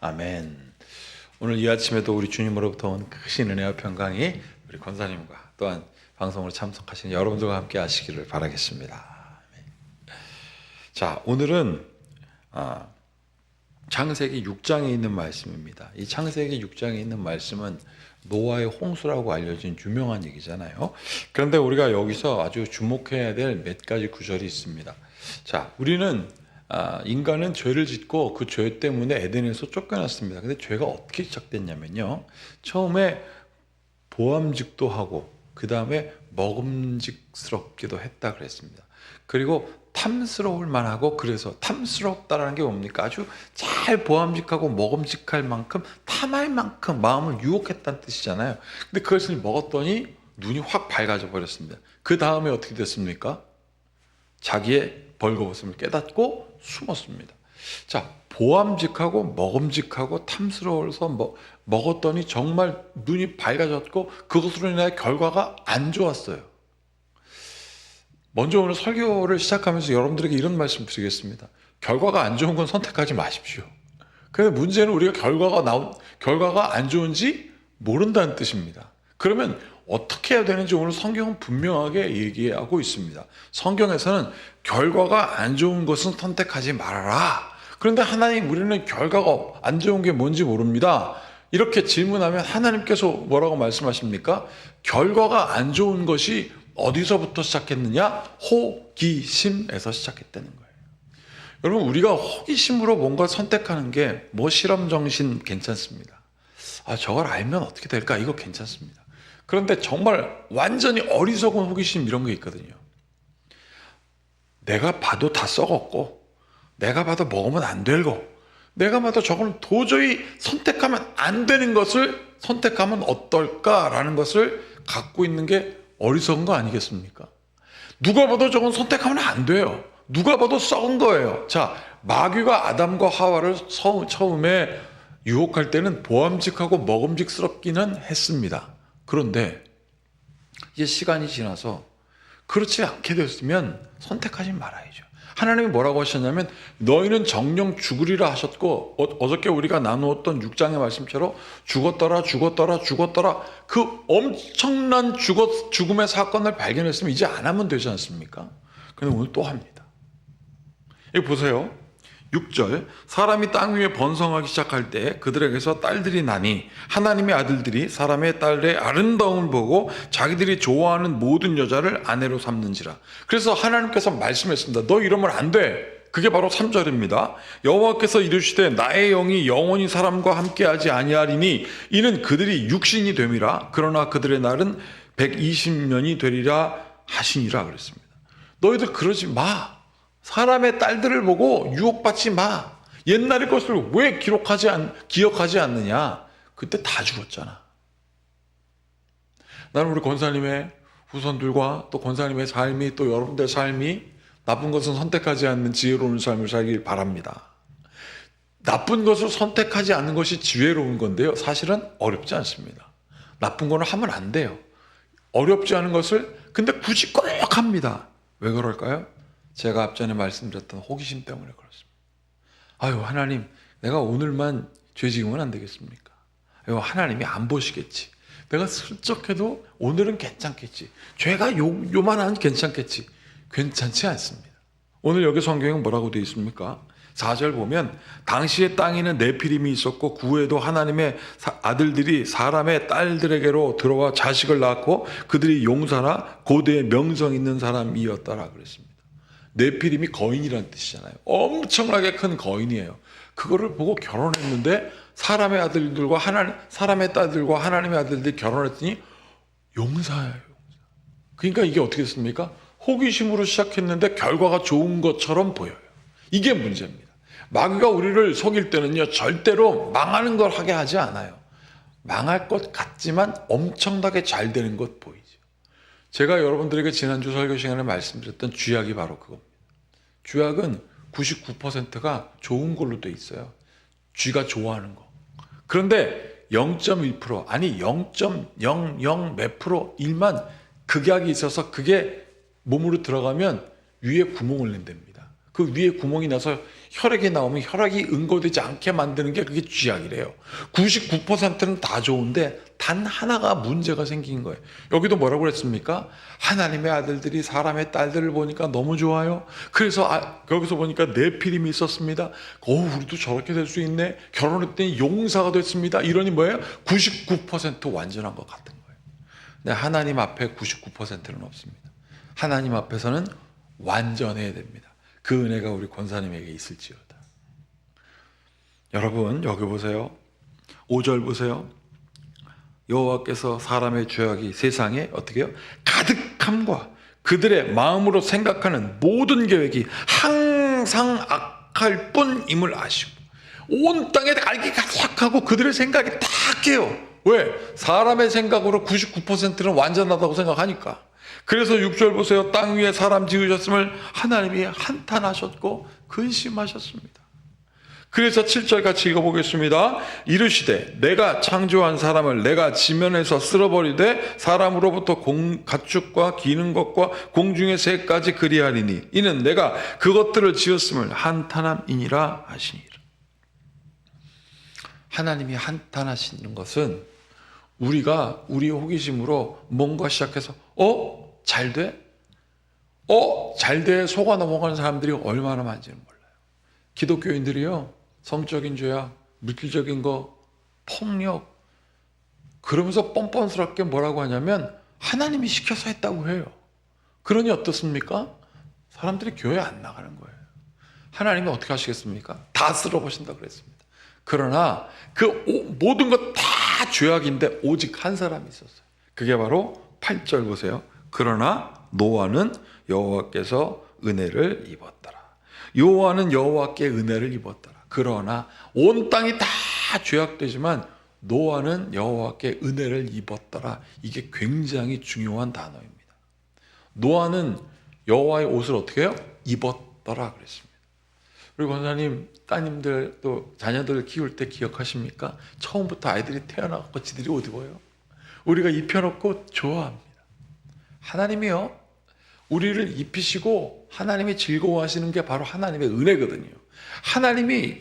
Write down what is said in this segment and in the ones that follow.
아멘. 오늘 이 아침에도 우리 주님으로부터 온 크신 은혜와 평강이 우리 권사님과 또한 방송을 참석하신 여러분들과 함께 하시기를 바라겠습니다. 아멘. 자, 오늘은 창세기 6장에 있는 말씀입니다. 이 창세기 6장에 있는 말씀은 노아의 홍수라고 알려진 유명한 얘기잖아요. 그런데 우리가 여기서 아주 주목해야 될 몇 가지 구절이 있습니다. 자, 우리는 인간은 죄를 짓고 그 죄 때문에 에덴에서 쫓겨났습니다. 근데 죄가 어떻게 시작됐냐면요, 처음에 보암직도 하고 그 다음에 먹음직스럽기도 했다 그랬습니다. 그리고 탐스러울 만하고, 그래서 탐스럽다라는 게 뭡니까? 아주 잘 보암직하고 먹음직할 만큼, 탐할 만큼 마음을 유혹했다는 뜻이잖아요. 근데 그것을 먹었더니 눈이 확 밝아져 버렸습니다. 그 다음에 어떻게 됐습니까? 자기의 벌거벗음을 깨닫고 숨었습니다. 자, 보암직하고 먹음직하고 탐스러워서 먹었더니 정말 눈이 밝아졌고 그것으로 인해 결과가 안 좋았어요. 먼저 오늘 설교를 시작하면서 여러분들에게 이런 말씀 드리겠습니다. 결과가 안 좋은 건 선택하지 마십시오. 그런데 문제는 우리가 결과가 안 좋은지 모른다는 뜻입니다. 그러면 어떻게 해야 되는지 오늘 성경은 분명하게 얘기하고 있습니다. 성경에서는 결과가 안 좋은 것은 선택하지 말아라. 그런데 하나님, 우리는 결과가 안 좋은 게 뭔지 모릅니다. 이렇게 질문하면 하나님께서 뭐라고 말씀하십니까? 결과가 안 좋은 것이 어디서부터 시작했느냐? 호기심에서 시작했다는 거예요. 여러분, 우리가 호기심으로 뭔가 선택하는 게 실험정신 괜찮습니다. 저걸 알면 어떻게 될까? 이거 괜찮습니다. 그런데 정말 완전히 어리석은 호기심, 이런 게 있거든요. 내가 봐도 다 썩었고, 내가 봐도 먹으면 안 되고, 내가 봐도 저거는 도저히 선택하면 안 되는 것을 선택하면 어떨까라는 것을 갖고 있는 게 어리석은 거 아니겠습니까? 누가 봐도 저건 선택하면 안 돼요. 누가 봐도 썩은 거예요. 자, 마귀가 아담과 하와를 처음에 유혹할 때는 보암직하고 먹음직스럽기는 했습니다. 그런데 이제 시간이 지나서 그렇지 않게 됐으면 선택하지 말아야죠. 하나님이 뭐라고 하셨냐면, 너희는 정령 죽으리라 하셨고, 어저께 우리가 나누었던 6장의 말씀처럼 죽었더라 그 엄청난 죽음의 사건을 발견했으면 이제 안 하면 되지 않습니까? 그런데 오늘 또 합니다. 여기 보세요. 6절, 사람이 땅 위에 번성하기 시작할 때 그들에게서 딸들이 나니 하나님의 아들들이 사람의 딸의 아름다움을 보고 자기들이 좋아하는 모든 여자를 아내로 삼는지라. 그래서 하나님께서 말씀했습니다. 너 이러면 안 돼. 그게 바로 3절입니다. 여호와께서 이르시되 나의 영이 영원히 사람과 함께하지 아니하리니 이는 그들이 육신이 됨이라. 그러나 그들의 날은 120년이 되리라 하시니라 그랬습니다. 너희들 그러지 마. 사람의 딸들을 보고 유혹받지 마. 옛날의 것을 왜 기억하지 않느냐? 그때 다 죽었잖아. 나는 우리 권사님의 후손들과 또 권사님의 삶이, 또 여러분들의 삶이 나쁜 것은 선택하지 않는 지혜로운 삶을 살길 바랍니다. 나쁜 것을 선택하지 않는 것이 지혜로운 건데요, 사실은 어렵지 않습니다. 나쁜 거는 하면 안 돼요. 어렵지 않은 것을 근데 굳이 꼭 합니다. 왜 그럴까요? 제가 앞전에 말씀드렸던 호기심 때문에 그렇습니다. 하나님, 내가 오늘만 죄 지으면 안 되겠습니까? 하나님이 안 보시겠지. 내가 슬쩍 해도 오늘은 괜찮겠지. 죄가 요만하면 괜찮겠지. 괜찮지 않습니다. 오늘 여기 성경에 뭐라고 되어 있습니까? 4절 보면, 당시의 땅에는 네피림이 있었고 그 후에도 하나님의 아들들이 사람의 딸들에게로 들어와 자식을 낳고 그들이 용사나 고대의 명성 있는 사람이었다라 그랬습니다. 네피림이 거인이라는 뜻이잖아요. 엄청나게 큰 거인이에요. 그거를 보고 결혼했는데 사람의 딸들과 하나님의 아들들이 결혼했더니 용사예요. 그러니까 이게 어떻게 됐습니까? 호기심으로 시작했는데 결과가 좋은 것처럼 보여요. 이게 문제입니다. 마귀가 우리를 속일 때는요, 절대로 망하는 걸 하게 하지 않아요. 망할 것 같지만 엄청나게 잘 되는 것 보이죠. 제가 여러분들에게 지난주 설교 시간에 말씀드렸던 쥐약이 바로 그겁니다. 쥐약은 99%가 좋은 걸로 돼 있어요. 쥐가 좋아하는 거. 그런데 0.1% 아니 0.00 몇 프로 1만 극약이 있어서 그게 몸으로 들어가면 위에 구멍을 낸답니다. 그 위에 구멍이 나서 혈액이 나오면 혈액이 응고되지 않게 만드는 게 그게 쥐약이래요. 99%는 다 좋은데 단 하나가 문제가 생긴 거예요. 여기도 뭐라고 그랬습니까? 하나님의 아들들이 사람의 딸들을 보니까 너무 좋아요. 그래서 여기서 보니까 네피림이 있었습니다. 우리도 저렇게 될 수 있네. 결혼했더니 용사가 됐습니다. 이러니 뭐예요? 99% 완전한 것 같은 거예요. 근데 하나님 앞에 99%는 없습니다. 하나님 앞에서는 완전해야 됩니다. 그 은혜가 우리 권사님에게 있을지어다. 여러분 여기 보세요. 5절 보세요. 여호와께서 사람의 죄악이 세상에 어떻게 해요? 가득함과 그들의 마음으로 생각하는 모든 계획이 항상 악할 뿐임을 아시고 온 땅에 알기 가득하고 그들의 생각이 다 깨요. 왜? 사람의 생각으로 99%는 완전하다고 생각하니까. 그래서 6절 보세요. 땅 위에 사람 지으셨음을 하나님이 한탄하셨고 근심하셨습니다. 그래서 7절 같이 읽어보겠습니다. 이르시되 내가 창조한 사람을 내가 지면에서 쓸어버리되 사람으로부터 가축과 기는 것과 공중의 새까지 그리하리니 이는 내가 그것들을 지었음을 한탄함이니라 하시니라. 하나님이 한탄하시는 것은 우리가 우리 호기심으로 뭔가 시작해서 잘 돼? 잘 돼? 속아 넘어가는 사람들이 얼마나 많은지는 몰라요. 기독교인들이요, 성적인 죄악, 물질적인 거, 폭력, 그러면서 뻔뻔스럽게 뭐라고 하냐면 하나님이 시켜서 했다고 해요. 그러니 어떻습니까? 사람들이 교회 안 나가는 거예요. 하나님은 어떻게 하시겠습니까? 다 쓸어보신다고 그랬습니다. 그러나 그 모든 것 다 죄악인데 오직 한 사람이 있었어요. 그게 바로 8절 보세요. 그러나 노아는 여호와께서 은혜를 입었더라. 노아는 여호와께 은혜를 입었더라. 그러나 온 땅이 다 죄악되지만 노아는 여호와께 은혜를 입었더라. 이게 굉장히 중요한 단어입니다. 노아는 여호와의 옷을 어떻게 해요? 입었더라 그랬습니다. 우리 권사님 따님들 또 자녀들 키울 때 기억하십니까? 처음부터 아이들이 태어나고 지들이 옷 입어요. 우리가 입혀놓고 좋아합니다. 하나님이요, 우리를 입히시고 하나님이 즐거워하시는 게 바로 하나님의 은혜거든요. 하나님이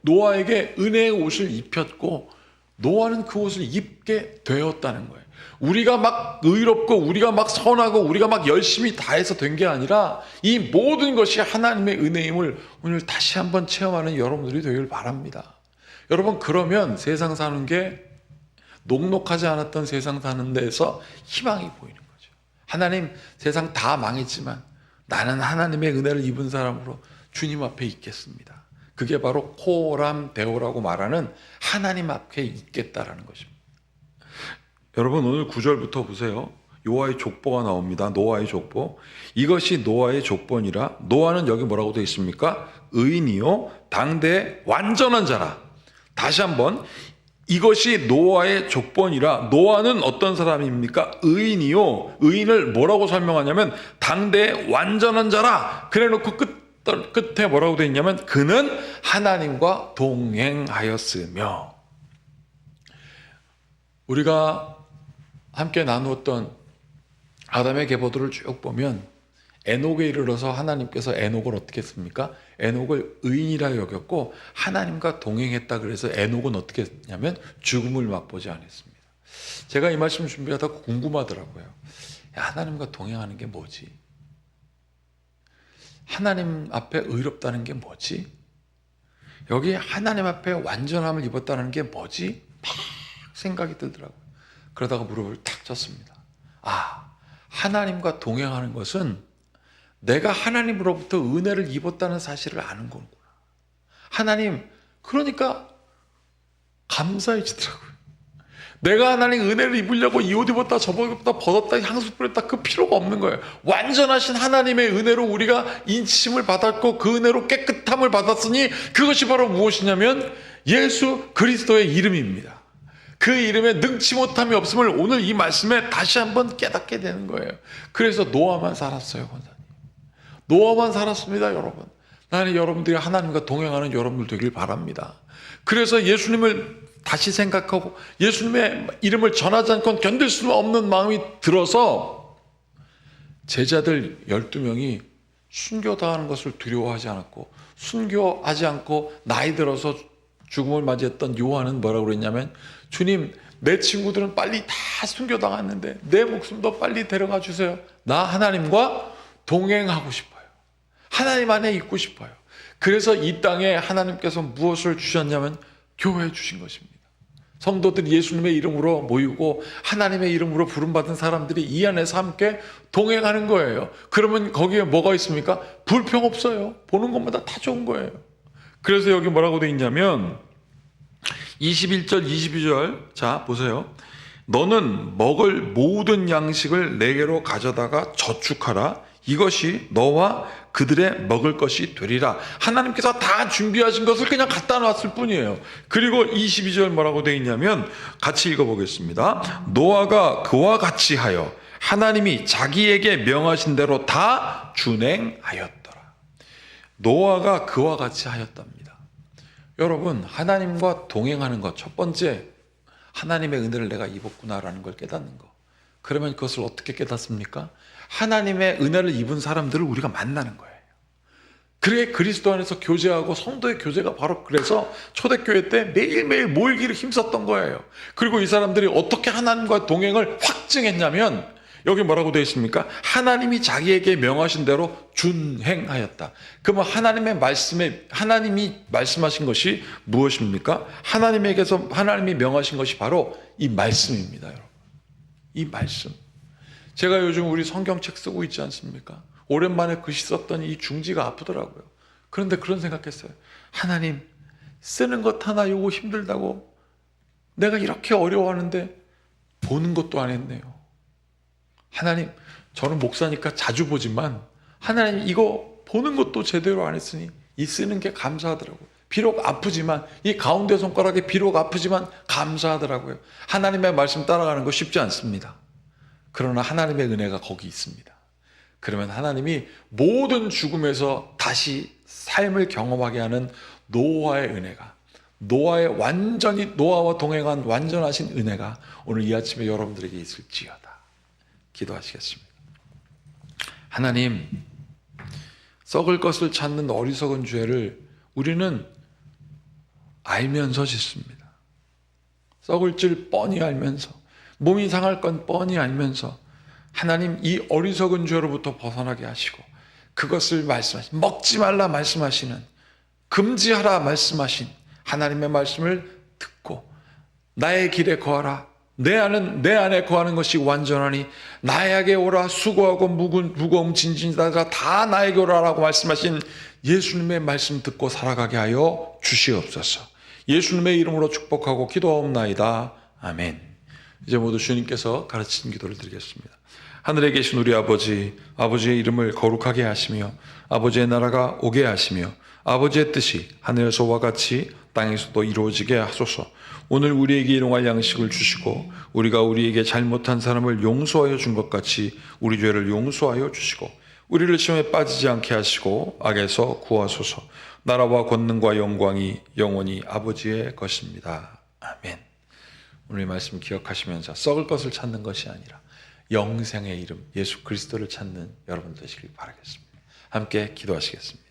노아에게 은혜의 옷을 입혔고 노아는 그 옷을 입게 되었다는 거예요. 우리가 막 의롭고 우리가 막 선하고 우리가 막 열심히 다해서 된 게 아니라 이 모든 것이 하나님의 은혜임을 오늘 다시 한번 체험하는 여러분들이 되길 바랍니다. 여러분, 그러면 세상 사는 게 녹록하지 않았던 세상 사는 데에서 희망이 보이는 거죠. 하나님, 세상 다 망했지만 나는 하나님의 은혜를 입은 사람으로 주님 앞에 있겠습니다. 그게 바로 코람 데오라고 말하는 하나님 앞에 있겠다라는 것입니다. 여러분, 오늘 9절부터 보세요. 노아의 족보가 나옵니다. 노아의 족보. 이것이 노아의 족보니라. 노아는 여기 뭐라고 되어 있습니까? 의인이요 당대의 완전한 자라. 다시 한번, 이것이 노아의 족보니라. 노아는 어떤 사람입니까? 의인이요. 의인을 뭐라고 설명하냐면 당대의 완전한 자라. 그래놓고 끝에 뭐라고 되어 있냐면 그는 하나님과 동행하였으며. 우리가 함께 나누었던 아담의 계보들을 쭉 보면 에녹에 이르러서 하나님께서 에녹을 어떻게 했습니까? 에녹을 의인이라 여겼고 하나님과 동행했다. 그래서 에녹은 어떻게 했냐면 죽음을 맛보지 않았습니다. 제가 이 말씀 준비하다 궁금하더라고요. 하나님과 동행하는 게 뭐지? 하나님 앞에 의롭다는 게 뭐지? 여기 하나님 앞에 완전함을 입었다는 게 뭐지? 막 생각이 들더라고요. 그러다가 무릎을 탁 쳤습니다. 하나님과 동행하는 것은 내가 하나님으로부터 은혜를 입었다는 사실을 아는 거구나. 하나님, 그러니까 감사해지더라고요. 내가 하나님 은혜를 입으려고 이 옷 입었다 저옷 입었다 벗었다 향수 뿌렸다 그 필요가 없는 거예요. 완전하신 하나님의 은혜로 우리가 인치심을 받았고 그 은혜로 깨끗함을 받았으니 그것이 바로 무엇이냐면 예수 그리스도의 이름입니다. 그 이름에 능치 못함이 없음을 오늘 이 말씀에 다시 한번 깨닫게 되는 거예요. 그래서 노아만 살았어요, 권사님. 노아만 살았습니다, 여러분. 나는 여러분들이 하나님과 동행하는 여러분들 되길 바랍니다. 그래서 예수님을 다시 생각하고 예수님의 이름을 전하지 않고는 견딜 수 없는 마음이 들어서 제자들 12명이 순교당하는 것을 두려워하지 않았고, 순교하지 않고 나이 들어서 죽음을 맞이했던 요한은 뭐라고 그랬냐면, 주님, 내 친구들은 빨리 다 순교당했는데 내 목숨도 빨리 데려가 주세요. 나 하나님과 동행하고 싶어요. 하나님 안에 있고 싶어요. 그래서 이 땅에 하나님께서 무엇을 주셨냐면 교회 주신 것입니다. 성도들이 예수님의 이름으로 모이고 하나님의 이름으로 부름받은 사람들이 이 안에서 함께 동행하는 거예요. 그러면 거기에 뭐가 있습니까? 불평 없어요. 보는 것마다 다 좋은 거예요. 그래서 여기 뭐라고 돼 있냐면 21절 22절 자 보세요. 너는 먹을 모든 양식을 내게로 가져다가 저축하라. 이것이 너와 그들의 먹을 것이 되리라. 하나님께서 다 준비하신 것을 그냥 갖다 놨을 뿐이에요. 그리고 22절 뭐라고 되어 있냐면 같이 읽어보겠습니다. 노아가 그와 같이 하여 하나님이 자기에게 명하신 대로 다 준행하였더라. 노아가 그와 같이 하였답니다. 여러분, 하나님과 동행하는 것, 첫 번째, 하나님의 은혜를 내가 입었구나라는 걸 깨닫는 거. 그러면 그것을 어떻게 깨닫습니까? 하나님의 은혜를 입은 사람들을 우리가 만나는 거예요. 그래, 그리스도 안에서 교제하고 성도의 교제가 바로 그래서 초대교회 때 매일매일 모이기를 힘썼던 거예요. 그리고 이 사람들이 어떻게 하나님과 동행을 확증했냐면 여기 뭐라고 되어 있습니까? 하나님이 자기에게 명하신 대로 준행하였다. 그러면 하나님이 말씀하신 것이 무엇입니까? 하나님이 명하신 것이 바로 이 말씀입니다, 여러분. 이 말씀. 제가 요즘 우리 성경책 쓰고 있지 않습니까? 오랜만에 글씨 썼더니 이 중지가 아프더라고요. 그런데 그런 생각했어요. 하나님, 쓰는 것 하나 요거 힘들다고 내가 이렇게 어려워하는데 보는 것도 안 했네요. 하나님, 저는 목사니까 자주 보지만 하나님 이거 보는 것도 제대로 안 했으니 이 쓰는 게 감사하더라고요. 비록 아프지만 이 가운데 손가락이 비록 아프지만 감사하더라고요. 하나님의 말씀 따라가는 거 쉽지 않습니다. 그러나 하나님의 은혜가 거기 있습니다. 그러면 하나님이 모든 죽음에서 다시 삶을 경험하게 하는 노아의 은혜가, 노아와 동행한 완전하신 은혜가 오늘 이 아침에 여러분들에게 있을지어다. 기도하시겠습니다. 하나님, 썩을 것을 찾는 어리석은 죄를 우리는 알면서 짓습니다. 썩을 줄 뻔히 알면서, 몸이 상할 건 뻔히 알면서 하나님 이 어리석은 죄로부터 벗어나게 하시고 그것을 말씀하신, 먹지 말라 말씀하시는, 금지하라 말씀하신 하나님의 말씀을 듣고 나의 길에 거하라. 내 안에 거하는 것이 완전하니 나에게 오라. 수고하고 무거움 진진 자들아 다 나에게 오라라고 말씀하신 예수님의 말씀 듣고 살아가게 하여 주시옵소서. 예수님의 이름으로 축복하고 기도하옵나이다. 아멘. 이제 모두 주님께서 가르친 기도를 드리겠습니다. 하늘에 계신 우리 아버지, 아버지의 이름을 거룩하게 하시며 아버지의 나라가 오게 하시며 아버지의 뜻이 하늘에서와 같이 땅에서도 이루어지게 하소서. 오늘 우리에게 일용할 양식을 주시고 우리가 우리에게 잘못한 사람을 용서하여 준 것 같이 우리 죄를 용서하여 주시고 우리를 시험에 빠지지 않게 하시고 악에서 구하소서. 나라와 권능과 영광이 영원히 아버지의 것입니다. 아멘. 오늘 이 말씀 기억하시면서 썩을 것을 찾는 것이 아니라 영생의 이름 예수 그리스도를 찾는 여러분 되시길 바라겠습니다. 함께 기도하시겠습니다.